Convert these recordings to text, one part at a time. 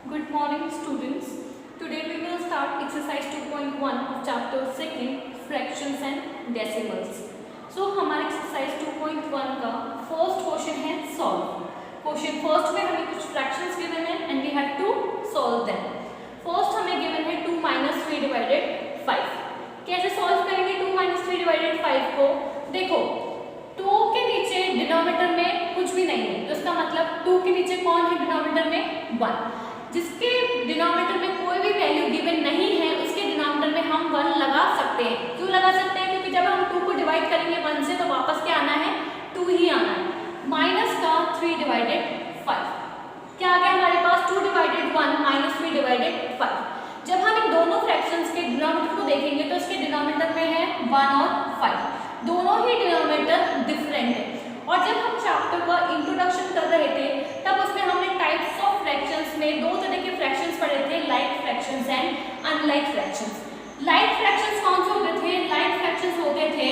Good morning students. Today we will start exercise 2.1 of chapter 2 fractions and decimals. So हमारे exercise 2.1 का first question है solve. Question first में हमें कुछ fractions given है and we have to solve them. First हमें given है 2 minus 3 divided 5. कैसे solve करेंगे 2 minus 3 divided 5 को? देखो 2 के नीचे डिनोमिनेटर में कुछ भी नहीं है, तो इसका मतलब 2 के नीचे कौन है डिनोमिनेटर में 1. जिसके डिनोमिनेटर में कोई भी वैल्यू गिवन नहीं है उसके डिनोमिनेटर में हम 1 लगा सकते हैं. क्यों लगा सकते हैं? क्योंकि जब हम 2 को डिवाइड करेंगे 1 से तो वापस क्या आना है 2 ही आना है. माइनस का 3 डिवाइडेड 5 क्या आ गया हमारे पास 2 डिवाइडेड 1 माइनस 3 डिवाइडेड 5. जब हम इन दोनों फ्रैक्शंस के डिनोमिनेटर को देखेंगे तो इसके डिनोमिनेटर में है 1 और 5. दोनों ही डिनोमिनेटर डिफरेंट है. और जब हम चैप्टर का इंट्रोडक्शन कर रहे थे तब उसमें हमने टाइप्स ऑफ फ्रैक्शंस में दो तरह के फ्रैक्शंस पढ़े थे, like fractions and unlike fractions. Like fractions कौन से होते थे? लाइक फ्रैक्शंस होते थे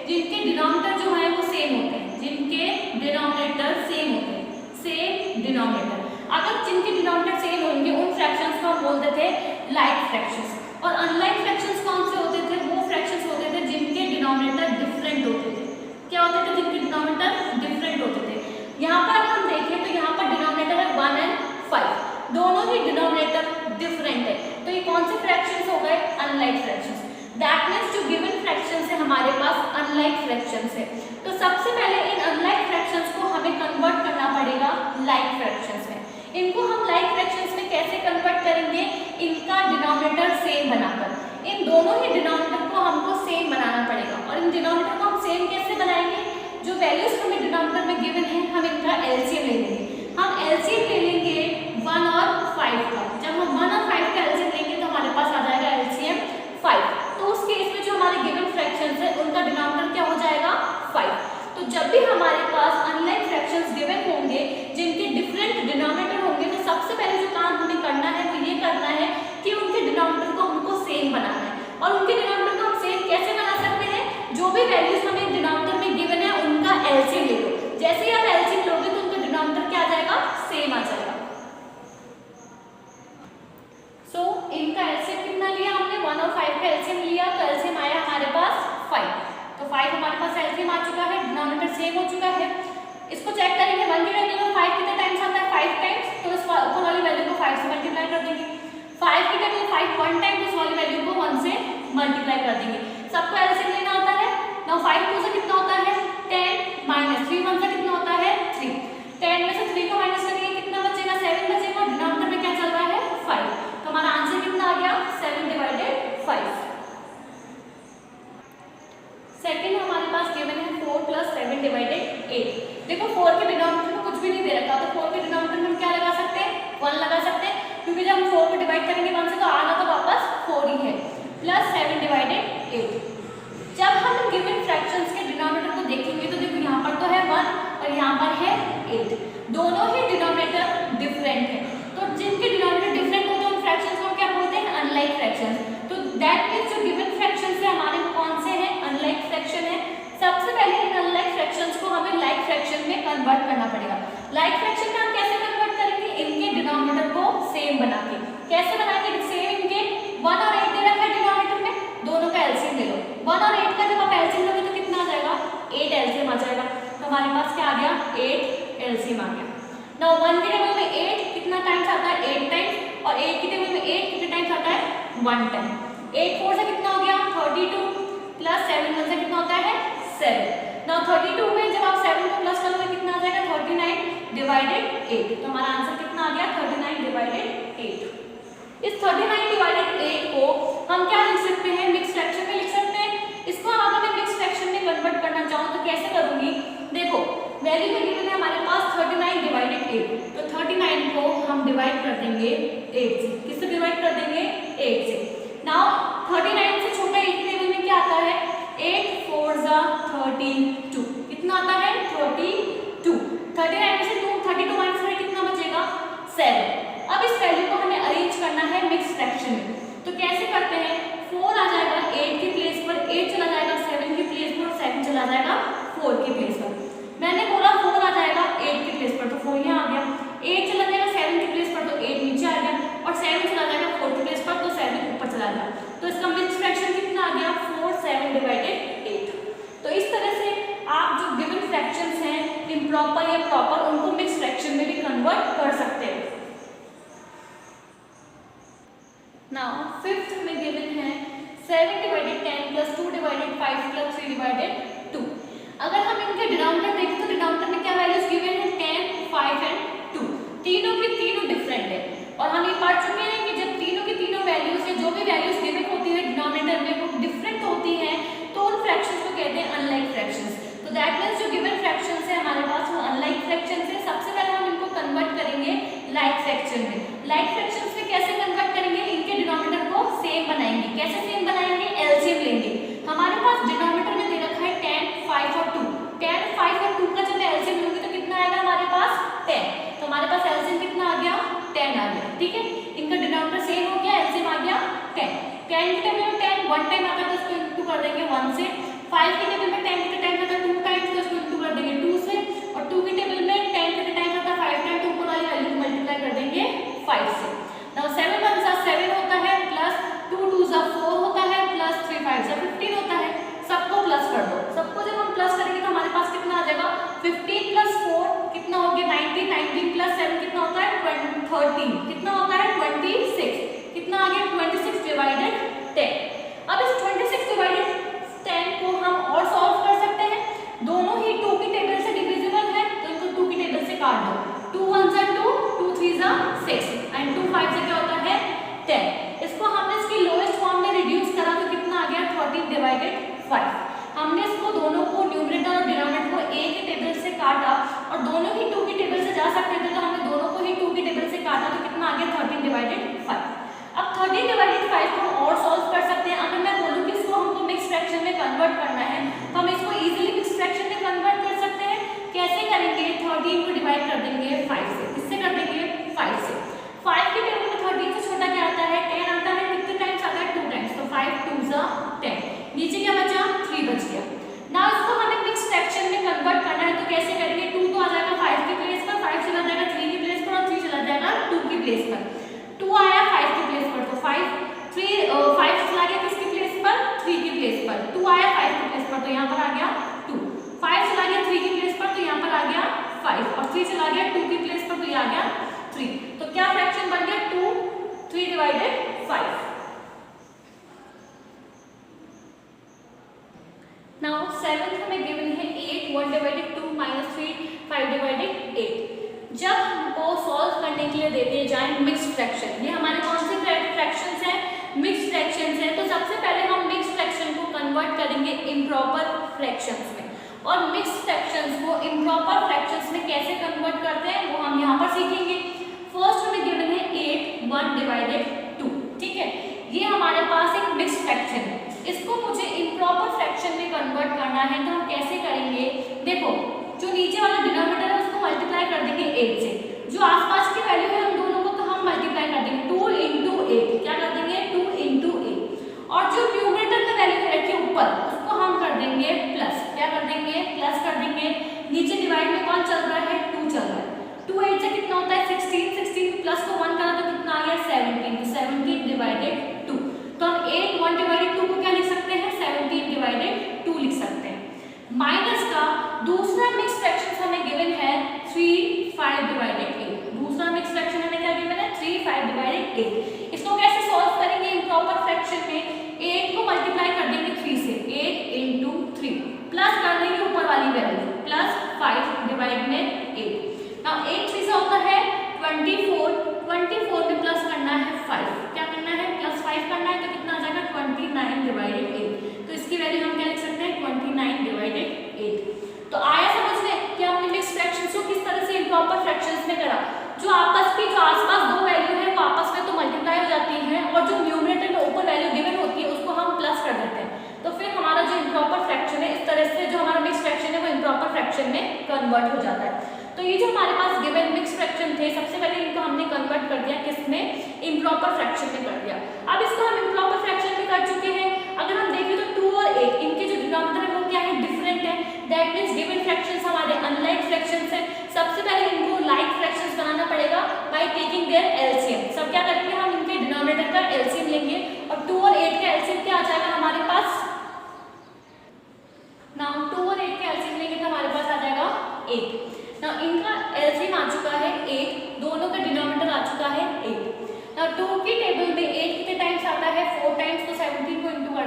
जिनके डिनोमिनेटर जो है वो सेम होते हैं, जिनके डिनोमिनेटर सेम होते हैं, सेम डिनोमिनेटर. अगर जिनके डिनोमिनेटर सेम होंगे उन फ्रैक्शंस को हम बोलते थे लाइक फ्रैक्शंस. और अनलाइक फ्रैक्शंस कौन से होते थे? वो फ्रैक्शंस होते थे जिनके डिनोमिनेटर डिफरेंट होते थे. क्या होते थे? जिनके डिनोमिनेटर डिफरेंट होते थे. यहाँ पर अगर हम देखें तो यहाँ पर डिनोमिनेटर है 1 and 5. दोनों ही डिनोमिनेटर डिफरेंट है, तो ये कौन से फ्रैक्शंस हो गए? Unlike fractions. दैट मीन्स जो गिवन फ्रैक्शंस है हमारे पास अनलाइक फ्रैक्शंस है. तो सबसे पहले इन अनलाइक फ्रैक्शंस को हमें कन्वर्ट करना पड़ेगा लाइक फ्रैक्शंस में. इनको हम लाइक फ्रैक्शंस में कैसे कन्वर्ट करेंगे? इनका डिनोमिनेटर सेम बनाकर. इन दोनों ही डिनोमिनेटर को हमको सेम बनाना पड़ेगा. और इन डिनोमिनेटर को हम सेम कैसे बनाएंगे? जो वैल्यूज हमें डिनोमिनेटर में गिवन है हम इनका एलसीएम ले लेंगे. हम एलसीएम ले लेंगे 1 और 5 का. जब हम 1 और 5 का एलसीएम लेंगे तो हमारे पास आ जाएगा एलसीएम 5. तो उस केस में जो हमारे गिवन फ्रैक्शंस है उनका डिनोमिनेटर क्या हो जाएगा 5. तो जब भी हमारे पास अनलाइक फ्रैक्शंस गिवन होंगे जिनके डिफरेंट डिनोमिनेटर होंगे तो सबसे पहले जो काम हमें करना है वो ये करना है कि उनके डिनोमिनेटर को हमको सेम बनाना है. और उनके डिनोमिनेटर को हम सेम कैसे बना सकते हैं? जो भी वैल्यूज हमें डिनोमिनेटर में गिवन है उनका एलसीएम ले लो. जैसे ही आप एलसीएम लोगे तो उनका डिनोमिनेटर क्या आ जाएगा? सेम आ जाएगा. सो इनका एलसीएम कितना लिया हमने? 1 और 5 का एलसीएम लिया तो एलसीएम आया हमारे पास 5. तो 5 हमारे पास एलसीएम आ चुका है, डिनोमिनेटर सेम हो चुका है. इसको चेक करेंगे 1 की वैल्यू में 5 कितने टाइम्स आता है? 5 टाइम्स. तो इस ऊपर वाली वैल्यू को 5 से मल्टीप्लाई कर देंगे. 5 की जगह 5 1 टाइम तो इस वाली वैल्यू को 1 से मल्टीप्लाई कर देंगे. सबको एलसीएम लेना होता है. नाउ 5 2 से कितना होता है 10 माइनस 3 1 से कितना होता है 3. 10 में से 3 को माइनस करेंगे कितना बचेगा? 7 बचेगा. डिनोमिनेटर में क्या चल रहा है 5. तो हमारा आंसर कितना आ गया? 7 डिवाइडेड 5. सेकंड हमारे पास गिवन है 4 प्लस 7 डिवाइडेड 8. देखो 4 के डिनोमिनेटर में कुछ भी नहीं दे रखा तो 4 के डिनोमिनेटर में हम क्या लगा सकते हैं? 1 लगा सकते हैं. क्योंकि जब हम 4 को डिवाइड करेंगे 1 से तो आना तो वापस 4 ही है. Plus 7 divided 8. जब हम गिवन फ्रैक्शंस के डिनोमिनेटर को देखेंगे तो देखो यहाँ पर तो है 1 और यहाँ पर है 8. दोनों ही डिनोमिनेटर डिफरेंट है. तो जिनके डिनोमिनेटर डिफरेंट होते हैं उन फ्रैक्शंस को क्या बोलते हैं? Unlike fractions. तो दैट मींस जो गिवन फ्रैक्शंस है हमारे कौन से हैं? अनलाइक फ्रैक्शन है. सबसे पहले इन अनलाइक फ्रैक्शंस को हमें लाइक फ्रैक्शन में कन्वर्ट करना पड़ेगा. लाइक फ्रैक्शन में हम कैसे कन्वर्ट करेंगे? इनके डिनोमिनेटर को सेम बना के. कैसे बनाएंगे? सेम इनके 1 और 8 दे रखा है डिनोमिनेटर में, दोनों का एलसीएम ले लो. 1 और 8 का जब आप एलसीएम लोगे तो कितना आ जाएगा? 8 एलसीएम आ जाएगा. तो हमारे पास क्या आ गया? 8 एलसीएम आ गया. नाउ 1 के टेबल में 8 कितना टाइम्स आता है? 8 टाइम्स. और 8 के टेबल में 8 कितने टाइम्स आता है? 1 टाइम. 8 4 से कितना हो गया? 32 प्लस 7 1 से कितना होता है? 7. नाउ 32 में जब आप 7 को प्लस करोगे कितना आ जाएगा? 39 डिवाइडेड 8. तो हमारा आंसर कितना आ गया? 39 डिवाइडेड 8. इस 39 डिवाइडेड 8 को हम क्या लिख सकते हैं? मिक्स फ्रैक्शन में लिख सकते हैं. इसको अगर मैं मिक्स फ्रैक्शन में कन्वर्ट करना चाहूँ तो कैसे करूंगी? देखो वैल्यू में गिवन है हमारे पास 39 डिवाइडेड 8. तो 39 को हम डिवाइड कर देंगे 8 से. किससे डिवाइड कर देंगे? 8 से. नाउ 39 से छोटा 8 के टेबल में क्या आता है? 8 4 जा 32. कितना आता है? 32. 39 में से 32 माइनस करें कितना बचेगा? 7. अब इस वैल्यू को हमें अरेंज करना है मिक्स फ्रैक्शन में. तो कैसे करते हैं? 4 आ जाएगा 8 के प्लेस पर, 8 चला जाएगा 7 के प्लेस पर और 7 चला जाएगा 4 के प्लेस पर. मैंने बोला 4 आ जाएगा 8 के प्लेस पर तो 4 यहाँ आ गया. 8 चला जाएगा 7 के प्लेस पर तो 8 नीचे आ गया. 7 divided 10 plus 2 divided 5 plus 3 divided 2। अगर हम इनके डिनोमिनेटर देखें तो डिनोमिनेटर में क्या वैल्यूज गिवन है 10, 5 एंड 2। तीनों की तीनों डिफरेंट है और हम ये पढ़ चुके हैं कि जब तीनों की तीनों वैल्यूज है, जो भी वैल्यूज गिवन होती है डिनोमिनेटर में वो डिफरेंट होती है, तो उन फ्रैक्शंस को कहते हैं अनलाइक फ्रैक्शंस। तो दैट मींस जो गिवन फ्रैक्शंस है हमारे पास वो अनलाइक फ्रैक्शंस है। सबसे पहले हम इनको कन्वर्ट करेंगे लाइक फ्रैक्शन में। लाइक फ्रैक्शंस में कैसे कन्वर्ट करेंगे? इनके डिनोमिनेटर को सेम बनाएंगे। कैसे सेम बनाएंगे? एलसीएम लेंगे। हमारे पास डिनोमिनेटर में दे रखा है 10, 5 और 2। 10, 5 और 2 का जब मैं एलसीएम लूंगी तो कितना आएगा हमारे पास? 10। तो हमारे पास एलसीएम कितना आ गया? 10 आ गया। ठीक है, इनका डिनोमिनेटर सेम हो गया, एलसीएम आ गया 10। 10 के टेबल में 10 वन टाइम आता है तो इसको इंटू कर देंगे 1 से। 5 के टेबल में 10 के टाइम आता है 2 टाइम्स तो इसको इंटू कर देंगे 2 से। और 2 के टेबल में 10 के टाइम आता है 5 टाइम तो ऊपर वाली वैल्यू को मल्टीप्लाई कर देंगे 5 से। नाउ 7 1 सा 7 होता है प्लस 2 2 सा 4 होता है प्लस 3 5 सा 15 होता है। सबको प्लस कर दो। सबको जब हम प्लस करेंगे तो हमारे पास कितना आ जाएगा? 15 प्लस 4 कितना हो गया? 19। 19 प्लस 7 कितना होता है? 13। कितना होता है? 26। कितना आ गया? 26 डिवाइडेड 10। अब इस 26 डिवाइडेड 10 को हम और सॉल्व कर सकते हैं। दोनों ही 2 की टेबल से डिविजिबल है तो इनको 2 की टेबल से काट दो। 2 1 सा 2, 2 3 सा 6 एंड 2 5 से क्या होता है? 10। इसको हमने इसकी लोएस्ट फॉर्म में रिड्यूस करा तो कितना आ गया? 13 डिवाइडेड 5। हमने इसको दोनों को न्यूमरेटर और डिनोमिनेटर को a के टेबल से काटा और दोनों ही 2 की टेबल से जा सकते थे तो हमने दोनों को ही 2 की टेबल से काटा तो कितना आ गया? 13 डिवाइडेड 5। अब 13 डिवाइडेड 5 को और सॉल्व कर सकते हैं। अगर मैं बोलूं कि इसको हमको मिक्स फ्रैक्शन में कन्वर्ट करना है तो हम इसको इजीली मिक्स फ्रैक्शन में कन्वर्ट कर सकते हैं। कैसे करेंगे? 13 को डिवाइड कर देंगे 5 से। किससे कर देंगे? 5 से। 5 के टेबल में 13 से छोटा क्या आता है? 10 आता है। कितने टाइम्स आता है? 2 टाइम्स। तो 5 2 सा 10। नीचे क्या बचा? 3 बच गया। नाउ इसको हमें मिक्स फ्रैक्शन में कन्वर्ट करना है तो कैसे करेंगे? 2 तो आ जाएगा 5 के प्लेस पर, 5 चला जाएगा 3 की प्लेस पर और 3 चला जाएगा 2 की प्लेस पर। 2 आया 5 की प्लेस पर तो 5 चला गया किसकी प्लेस पर? 3 की प्लेस पर। 2 आया 5 की प्लेस पर तो यहाँ पर आ गया 2। 5 चला गया 3 की प्लेस पर तो यहाँ पर आ गया 5 और 3 चला गया 2 की प्लेस पर तो ये आ गया 3। तो क्या फ्रैक्शन बन गया? 2 3 डिवाइडेड 5। नाउ 7th हमें गिवन है 8 1 डिवाइडेड 2 माइनस 3 5 डिवाइडेड 8। जब हमको सॉल्व करने के लिए देते जाएं मिक्स्ड फ्रैक्शन, ये हमारे कौन से फ्रैक्शंस हैं? मिक्स्ड फ्रैक्शंस हैं। तो सबसे पहले हम मिक्स्ड फ्रैक्शन को कन्वर्ट करेंगे इम्प्रॉपर फ्रैक्शंस में और मिक्स्ड फ्रैक्शंस को इम्प्रॉपर फ्रैक्शंस में कैसे कन्वर्ट करते हैं वो हम यहाँ पर सीखेंगे। फर्स्ट हमें गिवन है 8 1 डिवाइडेड 2। ठीक है, ये हमारे पास एक मिक्स्ड फ्रैक्शन है। इसको मुझे इम्प्रॉपर फ्रैक्शन में कन्वर्ट करना है तो हम कैसे करेंगे? देखो, जो नीचे वाला डिनोमिनेटर है उसको मल्टीप्लाई कर देंगे 8 से। जो आसपास की वैल्यू है उन दोनों को तो हम मल्टीप्लाई कर देंगे 2 इंटू 8। क्या कर देंगे? 2 इंटू 8। और जो न्यूमरेटर में वैल्यू रखी ऊपर उसको हम कर देंगे प्लस। क्या कर देंगे? प्लस कर देंगे। नीचे डिवाइड में कौन चल रहा है? 2 चल रहा है। 2 8 से कितना होता है? 16। 16 प्लस को 1 करा तो कितना आ गया? 17। तो 17 डिवाइडेड 2। तो हम 8 1 डिवाइडेड 2 को क्या लिख सकते हैं? 17 डिवाइडेड 2 लिख सकते हैं। माइनस का दूसरा मिक्स फ्रैक्शन हमें गिवन है 3 5 डिवाइडेड 8। दूसरा मिक्स फ्रैक्शन हमें क्या गिवन है? 3 5 डिवाइडेड 8। इसको कैसे सॉल्व करेंगे इम्प्रॉपर फ्रैक्शन में? 8 को मल्टीप्लाई कर देंगे 3 से। 8 इंटू 3 प्लस कर देंगे ऊपर वाली वैल्यू प्लस 5 डिवाइड में 8। नाउ 8 3 से होता है 24। 24 में प्लस करना है 5। क्या करना है? प्लस 5 करना है तो कितना आ जाएगा? 29 डिवाइडेड 8। तो इसकी वैल्यू हम क्या लिख सकते हैं? 29 डिवाइडेड 8। तो आया समझ में कि हमने मिक्स फ्रैक्शंस को किस तरह से इम्प्रॉपर फ्रैक्शंस में करा। जो आपस की जो आसपास दो वैल्यू है वो आपस में तो मल्टीप्लाई हो जाती है और जो न्यूमरेटर में ऊपर वैल्यू गिवन होती है उसको हम प्लस कर देते हैं। तो फिर हमारा जो इम्प्रॉपर फ्रैक्शन है इस तरह से जो हमारा मिक्स फ्रैक्शन है वो इम्प्रॉपर फ्रैक्शन में कन्वर्ट हो जाता है। तो ये जो हमारे पास गिवन मिक्स फ्रैक्शन थे सबसे पहले इनको हमने कन्वर्ट कर दिया किसमें? इम्प्रॉपर फ्रैक्शन में कर दिया। अब इसको हम इम्प्रॉपर फ्रैक्शन में कर चुके हैं। अगर हम देखें तो 2 और 8 इनके जो डिनोमिनेटर है वो क्या है? डिफरेंट है। दैट मींस गिवन फ्रैक्शंस हमारे अनलाइक फ्रैक्शंस हैं। सबसे पहले इनको लाइक फ्रैक्शंस बनाना पड़ेगा बाय टेकिंग देयर एलसीएम। सब क्या करेंगे? हम इनके डिनोमिनेटर का एलसीएम लेंगे और 2 और 8 का एलसीएम क्या आ जाएगा हमारे पास? नाउ 2 और 8 का एलसीएम लेंगे तो हमारे पास आ जाएगा 8। नाउ इनका एलसीएम आ चुका है 8, दोनों का डिनोमिनेटर आ चुका है 8। नाउ 2 की टेबल में 8 कितने टाइम्स आता है? 4 टाइम्स। तो 17 को इंटू कर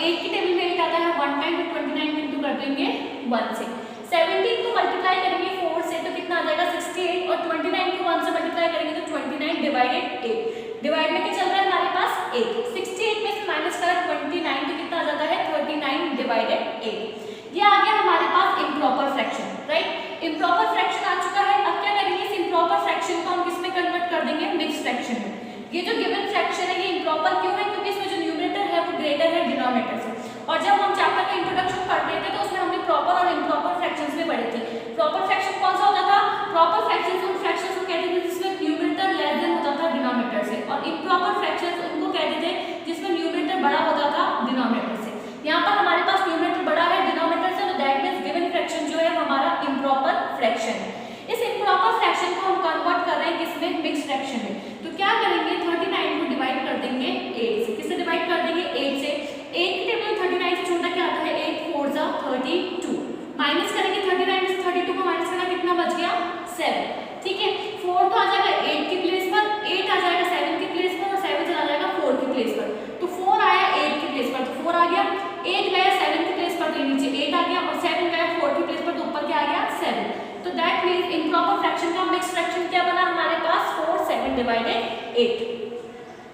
8 की टेबल में 8 आता है 1 टाइम, तो 29 को इंटू कर देंगे 1 से। 17 को मल्टीप्लाई करेंगे 4 से तो कितना आ जाएगा 68, और 29 को 1 से मल्टीप्लाई करेंगे तो 29 डिवाइडेड 8। डिवाइड में क्या चल रहा है हमारे पास 8, 68 में से माइनस करा 29 तो कितना आ जाता है 39 डिवाइडेड 8। ये आ गया हमारे पास improper fraction, right. Improper fraction आ चुका है। अब क्या करेंगे, इस इम्प्रॉपर फ्रैक्शन को हम किस में कन्वर्ट कर देंगे, मिक्स्ड फ्रैक्शन में। ये जो गिवन फ्रैक्शन है ये इम्प्रॉपर क्यों है, क्योंकि इसमें जो न्यूमरेटर है वो ग्रेटर है डिनोमिनेटर से। और जब हम चैप्टर का इंट्रोडक्शन पढ़ रहे थे तो उसमें हमने प्रॉपर और इम्प्रॉपर फ्रैक्शंस में पढ़े थे। प्रॉपर फ्रैक्शन कौन सा होता था, प्रॉपर फ्रैक्शंस उन फ्रैक्शंस को कहते थे जिसमें न्यूमरेटर लेस देन होता था डिनोमिनेटर से, और इम्प्रॉपर फ्रैक्शंस उनको कहते थे जिसमें न्यूमरेटर बड़ा होता था डिनोमिनेटर से। यहाँ पर हमारे पास न्यूमरेटर बड़ा है डिनोमिनेटर से, तो दैट मींस गिवन फ्रैक्शन जो है हमारा इम्प्रॉपर फ्रैक्शन है। इस इम्प्रॉपर फ्रैक्शन को हम कन्वर्ट कर रहे हैं किसमें, मिक्स्ड फ्रैक्शन में। तो क्या करेंगे, 39 को डिवाइड कर देंगे 8 से। किससे डिवाइड कर देंगे, 8 से। 8 की टेबल में 39 से छोटा क्या आता है, 8 4 जा 32। माइनस करेंगे 39 से 32 को माइनस करना, कितना बच गया 7, ठीक है। 4 तो आ जाएगा 8 की प्लेस पर, 8 आ जाएगा 7 की प्लेस पर, और 7 चला जाएगा 4 की प्लेस पर। तो 4 आया 8 की प्लेस पर, तो 4 आ गया। 8 गया 7 की प्लेस पर, तो नीचे 8 आ गया, और 7 गया 4 की प्लेस पर, तो ऊपर क्या आ गया 7। तो दैट मींस इम्प्रॉपर फ्रैक्शन का मिक्स्ड फ्रैक्शन क्या बना हमारे पास, 4 7 डिवाइडेड 8।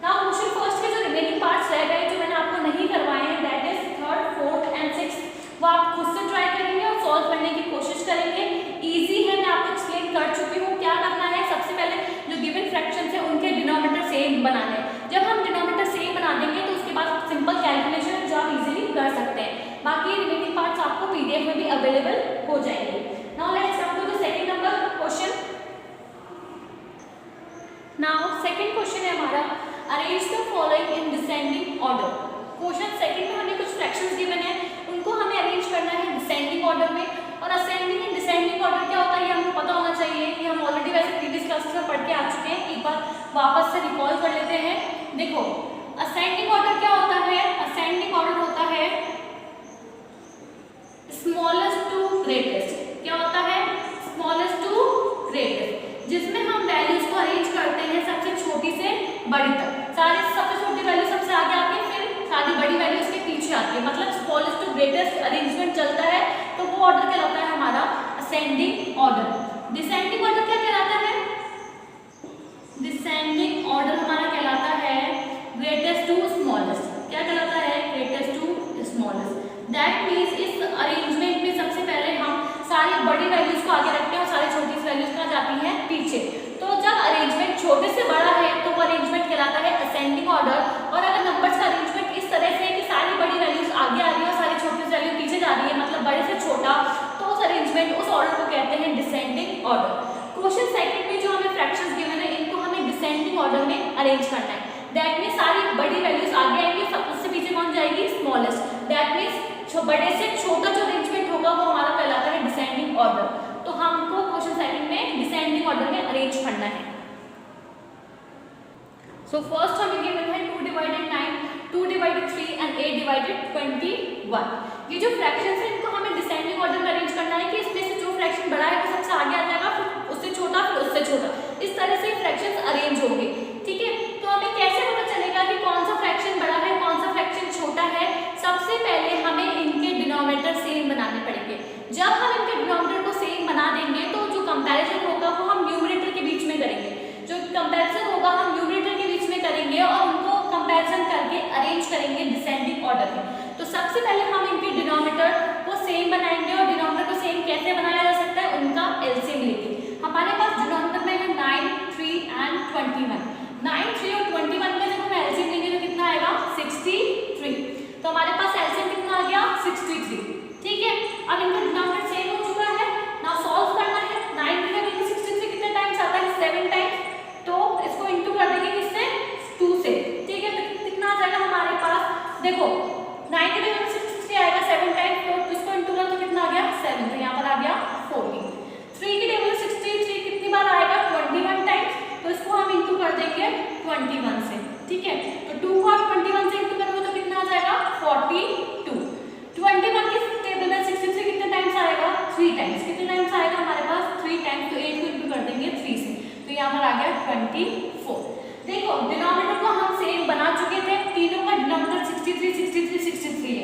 नाउ क्वेश्चन फर्स्ट के जो रिमेनिंग पार्ट्स रह गए जो मैंने आपको नहीं करवाए हैं, that is 3rd 4th and 6th, वो आप खुद से ट्राई करेंगे और सॉल्व करने की कोशिश करेंगे। इजी है, मैं आपको एक्सप्लेन कर चुकी हूँ। क्या करना है, सबसे पहले जो गिवन फ्रैक्शंस है उनके डिनोमिनेटर सेम बनाने हैं। जब हम डिनोमिनेटर सेम बना देंगे तो उसके बाद सिंपल कैलकुलेशन है जो आप इजीली कर सकते हैं। बाकी रिमेनिंग पार्ट्स आपको पीडीएफ में भी अवेलेबल हो जाएंगे। Now let's come to the second number question. Now second question है हमारा, arrange the following in descending order. Question second में हमें कुछ फ्रैक्शंस गिवन है, उनको हमें अरेंज करना है डिसेंडिंग ऑर्डर में। और असेंडिंग एंड डिसेंडिंग ऑर्डर क्या होता है ये हमको पता होना चाहिए, ये हम ऑलरेडी वैसे प्रीवियस क्लासेस में पढ़ के आ चुके हैं। एक बार वापस से रिकॉल कर लेते हैं। देखो असेंडिंग ऑर्डर क्या होता है, असेंडिंग ऑर्डर होता है स्मॉलेस्ट टू ग्रेटेस्ट। क्या होता है, स्मॉलेस्ट टू ग्रेटेस्ट, जिसमें हम वैल्यूज को अरेंज करते हैं सबसे छोटी से बड़ी तक। सारी सबसे छोटी वैल्यू सबसे आगे आती है, फिर सारी बड़ी वैल्यू उसके पीछे आती है, मतलब स्मॉलेस्ट टू ग्रेटेस्ट अरेंजमेंट चलता है। तो वो ऑर्डर कहलाता है हमारा असेंडिंग ऑर्डर। डिसेंडिंग ऑर्डर क्या कहलाता है, डिसेंडिंग ऑर्डर हमारा कहलाता है ग्रेटेस्ट टू स्मॉलेस्ट। क्या कहलाता है, greatest to smallest. That means इस अरेंजमेंट में सबसे पहले हम सारी बड़ी वैल्यूज को आगे रखते हैं और सारी छोटी वैल्यूज कहाँ जाती हैं, पीछे। तो जब अरेंजमेंट छोटे से बड़ा है तो वो अरेंजमेंट कहलाता है असेंडिंग ऑर्डर। और अगर नंबर्स का अरेंजमेंट इस तरह से है कि सारी बड़ी वैल्यूज आगे आ रही है और सारी छोटी वैल्यू पीछे जा रही है, मतलब बड़े से छोटा, तो उस अरेंजमेंट उस ऑर्डर को कहते हैं डिसेंडिंग ऑर्डर। क्वेश्चन सेकंड में जो हमें फ्रैक्शंस गिवन है इनको हमें डिसेंडिंग ऑर्डर में अरेंज करना है। दैट मीन्स सारी बड़ी वैल्यूज आगे आएंगी, सबसे पीछे कौन जाएगी, स्मॉलेस्ट। दैट मीन्स बड़े से छोटा जो अरेंजमेंट होगा वो हमारा कहलाता है डिसेंडिंग ऑर्डर। तो हमको क्वेश्चन सेकंड में डिसेंडिंग ऑर्डर में अरेंज करना है। सो फर्स्ट हमें गिवन है 2 डिवाइडेड 9, 2 डिवाइडेड 3 एंड 8 डिवाइडेड 21। ये जो फ्रैक्शंस है इनको हमें डिसेंडिंग ऑर्डर में अरेंज करना है कि इसमें से जो फ्रैक्शन बड़ा है वो सबसे आगे आ जाएगा, फिर उससे छोटा, फिर उससे छोटा, इस तरह से फ्रैक्शंस अरेंज होंगे, ठीक है। तो हमें कैसे पता चलेगा कि कौन सा फ्रैक्शन बड़ा है कौन सा फ्रैक्शन छोटा है, सबसे पहले हमें इनके डिनोमिनेटर सेम बनाने पड़ेंगे। जब हम इनके डिनोमिनेटर को सेम बना देंगे तो जो कंपैरिजन होगा वो हम न्यूमरेटर के बीच में करेंगे। जो कंपैरिजन होगा हम न्यूमरेटर के बीच में करेंगे और उनको कंपैरिजन करके अरेंज करेंगे डिसेंडिंग ऑर्डर में। तो सबसे पहले हम इनके डिनोमिनेटर को सेम बनाएंगे, और डिनोमिनेटर को सेम कैसे बनाया जा सकता है, उनका एलसीएम लेके। हमारे पास डिनोमिनेटर में है 9, 3 एंड 21। 9, 3 और 21 में जब हम एलसीएम लेंगे तो कितना आएगा, 63। तो हमारे पास एलसीएम कितना आ गया, 63, ठीक है। अब इनका डिनोमिनेटर सेम हो चुका है। नाउ सॉल्व करना है। 9 डिवाइडेड 63 कितने टाइम्स आता है, 7 टाइम्स। तो इसको इंटू कर देंगे किससे, 2 से, ठीक है। तो कितना आ जाएगा हमारे पास, देखो 9 के डिवाइडेड 63 आएगा 7 टाइम्स, तो इसको इंटू करो तो कितना आ गया 7, तो यहाँ पर आ गया 14। 3 के डिवाइडेड 63 कितनी बार आएगा, 21 टाइम्स, तो इसको हम इंटू कर देंगे 21 से, ठीक है। तो 2 को आप 21 से इंटू करोगे तो कितना आ जाएगा 42। 21 की टेबल में 63 कितने टाइम्स आएगा, 3 टाइम्स। कितने टाइम्स आएगा हमारे पास, 3 टाइम्स। तो 8 को इंटू कर देंगे 3 से, तो यहाँ पर आ गया 24। देखो डिनोमिनेटर को हम सेम बना चुके थे, तीनों का डिनोमिनेटर 63 63 63 है।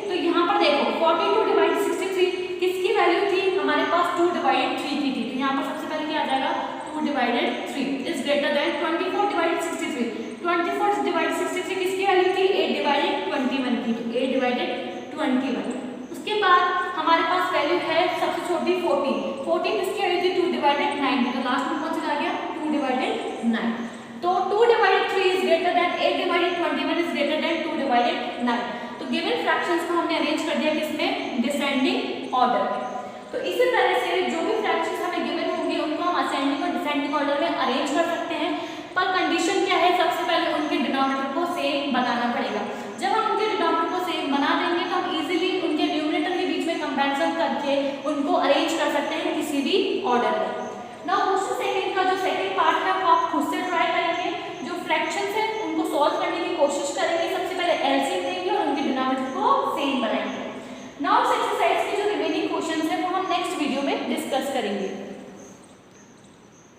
तो यहाँ पर देखो 42 डिवाइड 63 किसकी वैल्यू थी, हमारे पास 2 डिवाइडेड 3 की थी, तो यहाँ पर सबसे पहले क्या आ जाएगा 2 divided 3 is greater than 24 divided 63। 24 divided 63 किसकी वैल्यू थी, 8 डिवाइडेड 21 की, तो 8 डिवाइडेड 21। उसके बाद हमारे पास वैल्यू है सबसे छोटी 14 किसकी वैल्यू थी 2 डिवाइडेड 9 की, तो लास्ट में कौन सा आ गया 2 डिवाइडेड 9। तो 2 divided 3 is greater than 8 divided 21 is greater than 2 divided 9। तो गिवन फ्रैक्शंस को हमने अरेंज कर दिया किसमें, डिसेंडिंग ऑर्डर में। तो इसी तरह से जो भी फ्रैक्शंस हमें गिवन होंगे उनको हम असेंडिंग और डिसेंडिंग ऑर्डर में अरेंज कर सकते हैं, पर कंडीशन क्या है, सबसे पहले उनके डिनोमिनेटर को सेम बनाना पड़ेगा। जब हम उनके डिनोमिनेटर को सेम बना देंगे तो हम इजीली उनके न्यूमरेटर के बीच में कंपैरिजन करके उनको अरेंज कर सकते हैं किसी भी ऑर्डर में।